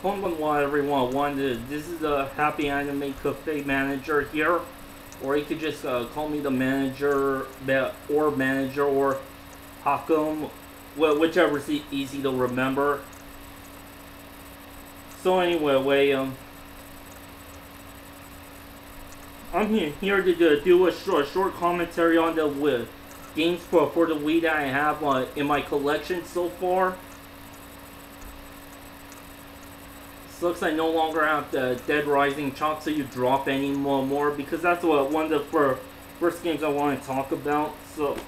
Konbanwa everyone. This is the Happy Anime Cafe manager here. Or you could just call me the manager, or HACM, whichever is easy to remember. So anyway, I'm here to do a short commentary on the games for the Wii that I have in my collection so far. Looks I no longer have the Dead Rising chalk, so you drop any more because that's one of the first games I want to talk about. So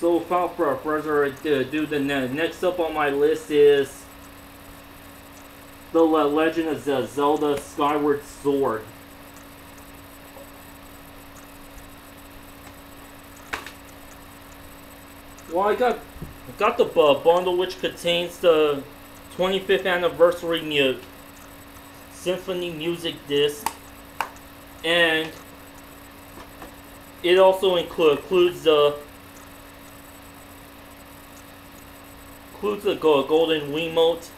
without further ado, the next up on my list is The Legend of Zelda Skyward Sword. Well, I got the bundle, which contains the 25th anniversary symphony music disc, and it also includes the golden Wiimote,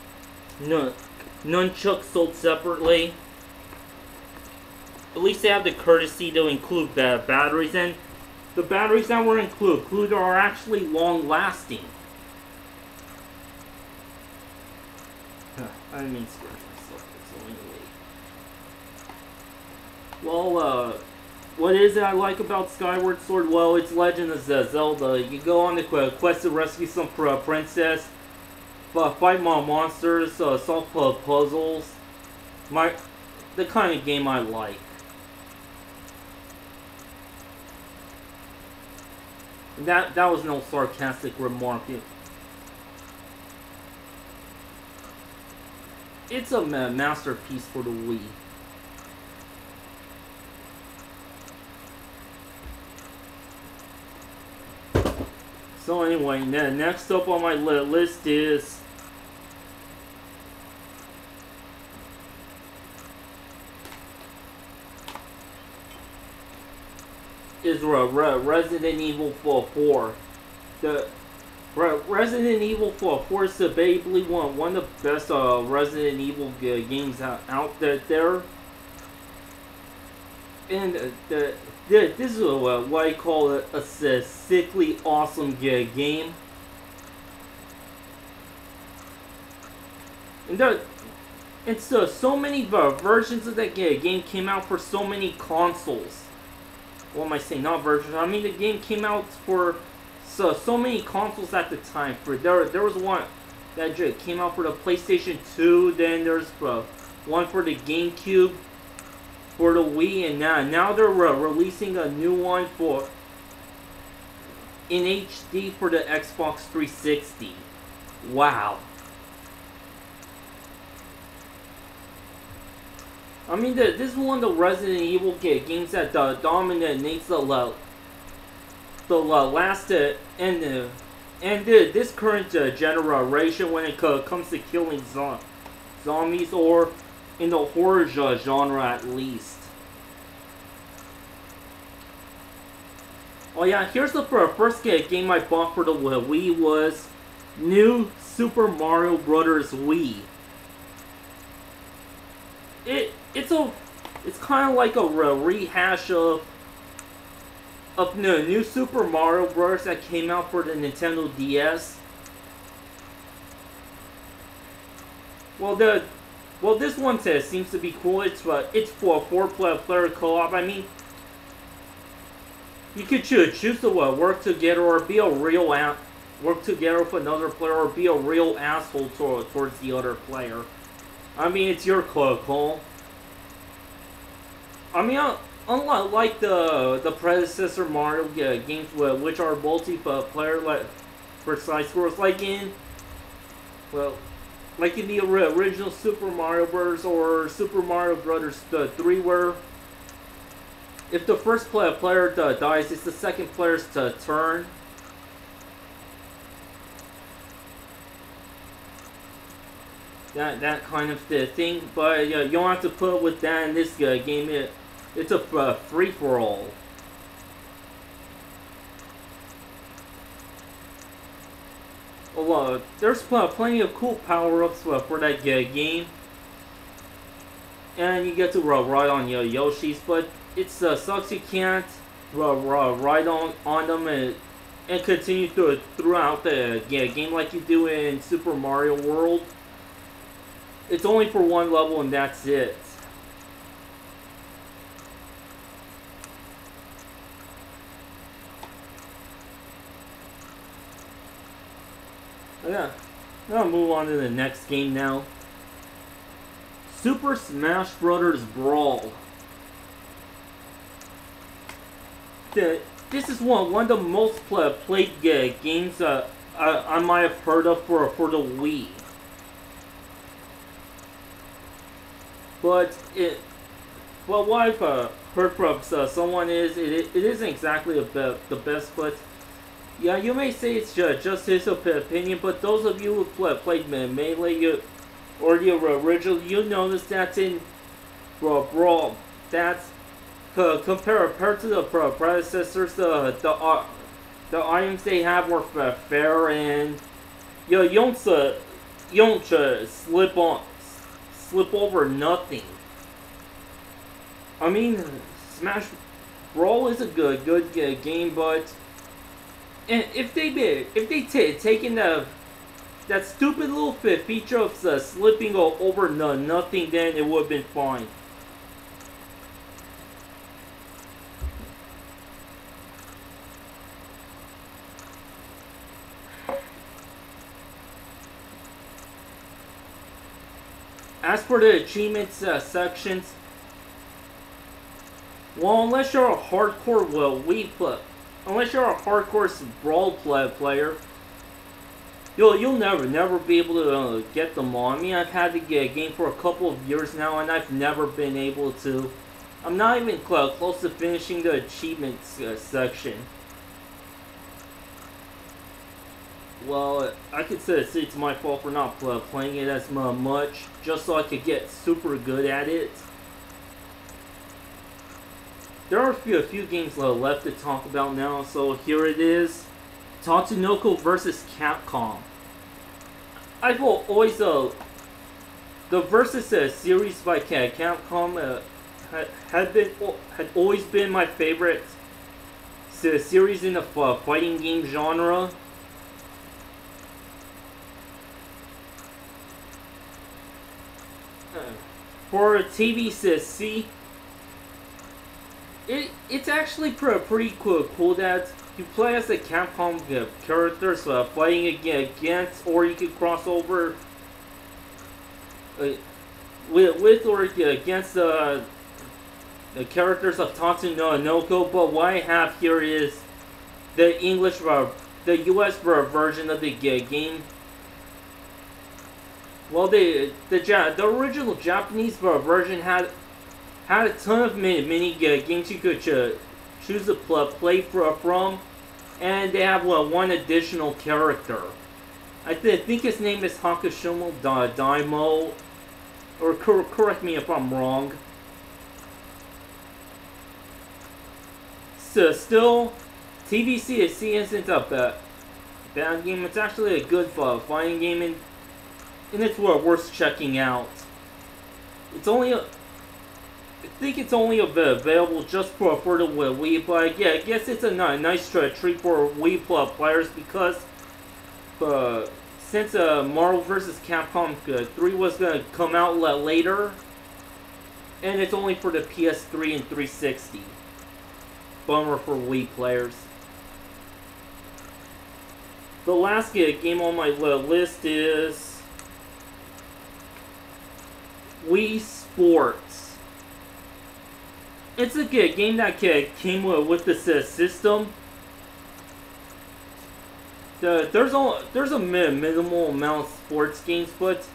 nunchuck sold separately. At least they have the courtesy to include batteries, and the batteries that were included are actually long-lasting. I didn't mean to scratch myself, so anyway. Well, what is it I like about Skyward Sword? Well, it's Legend of Zelda. You go on the quest to rescue some princess, fight monsters, solve puzzles. The kind of game I like. That was no sarcastic remark. It's a masterpiece for the Wii. So anyway, next up on my list is Resident Evil 4. The Resident Evil 4 is debatably one of the best Resident Evil games out there. And this is what I call a sickly awesome game. And so many versions of that game came out for so many consoles. What am I saying? Not versions. I mean, the game came out for so many consoles at the time. There was one that came out for the PlayStation 2. Then there's one for the GameCube, for the Wii, and now they're releasing a new one in HD for the Xbox 360. Wow. I mean, this is one of the Resident Evil games that dominates the last and this current generation when it comes to killing zombies, or in the horror genre at least. Oh yeah, here's the first game I bought for the Wii was New Super Mario Bros. Wii. It's kind of like a rehash of New Super Mario Bros. That came out for the Nintendo DS. Well, this one seems to be cool. It's for a 4-player co-op. I mean, you could choose to work together or be a real work together with another player, or be a real asshole towards the other player. I mean, it's your call. I mean, unlike the predecessor Mario games, which are multiplayer, like for side scrolls, like in the original Super Mario Bros. Or Super Mario Bros. 3, where if the first player dies, it's the second player's turn. That kind of thing, but you don't have to put up with that in this game. It's a free-for-all. there's plenty of cool power-ups for that game. And you get to ride on your Yoshis, but it sucks you can't ride on them and continue throughout the game like you do in Super Mario World. It's only for one level and that's it. Yeah, I'm gonna move on to the next game now. Super Smash Bros. Brawl. This is one of the most played games I might have heard of for the Wii. But what I've heard from someone is it isn't exactly the best, but yeah, you may say it's just his opinion. But those of you who played Melee or the original, you notice that in Brawl, that's compared to the predecessors, the items they have were fair, and you don't slip over nothing. I mean, Smash Brawl is a good game, but if they taken that stupid little feature of slipping over nothing, then it would have been fine. As for the achievements sections, well, unless you're a hardcore unless you're a hardcore Brawl player, you'll never be able to get them all. I mean, I've had the game for a couple of years now, and I've never been able to. I'm not even close to finishing the achievements section. Well, I could say it's my fault for not playing it as much, just so I could get super good at it. There are a few games left to talk about now, so here it is. Tatsunoko vs. Capcom. I've always, the Versus series by Capcom had always been my favorite series in the fighting game genre. For TVC, it's actually pretty cool that you play as the Capcom characters fighting against, or you could cross over with or against the characters of Tatsunoko. But what I have here is the US version of the game. Well, the original Japanese version had a ton of mini games you could choose to play from, and they have one additional character. I think his name is Hakushimo Daimo, or correct me if I'm wrong. So still, TVC isn't a bad game. It's actually a good fighting game, and it's worth checking out. It's only I think it's only available just for the Wii, but yeah, I guess it's a nice treat for Wii players, because since Marvel vs. Capcom 3 was going to come out later, and it's only for the PS3 and 360. Bummer for Wii players. The last game on my list is Wii Sports. It's a game that came with the system. There's a minimal amount of sports games, but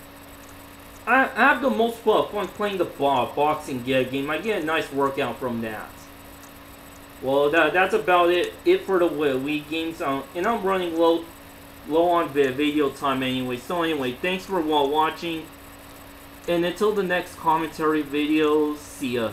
I have the most fun playing the boxing game. I get a nice workout from that. Well, that's about it for the Wii games, and I'm running low on video time anyway. So anyway, thanks for watching, and until the next commentary video, see ya.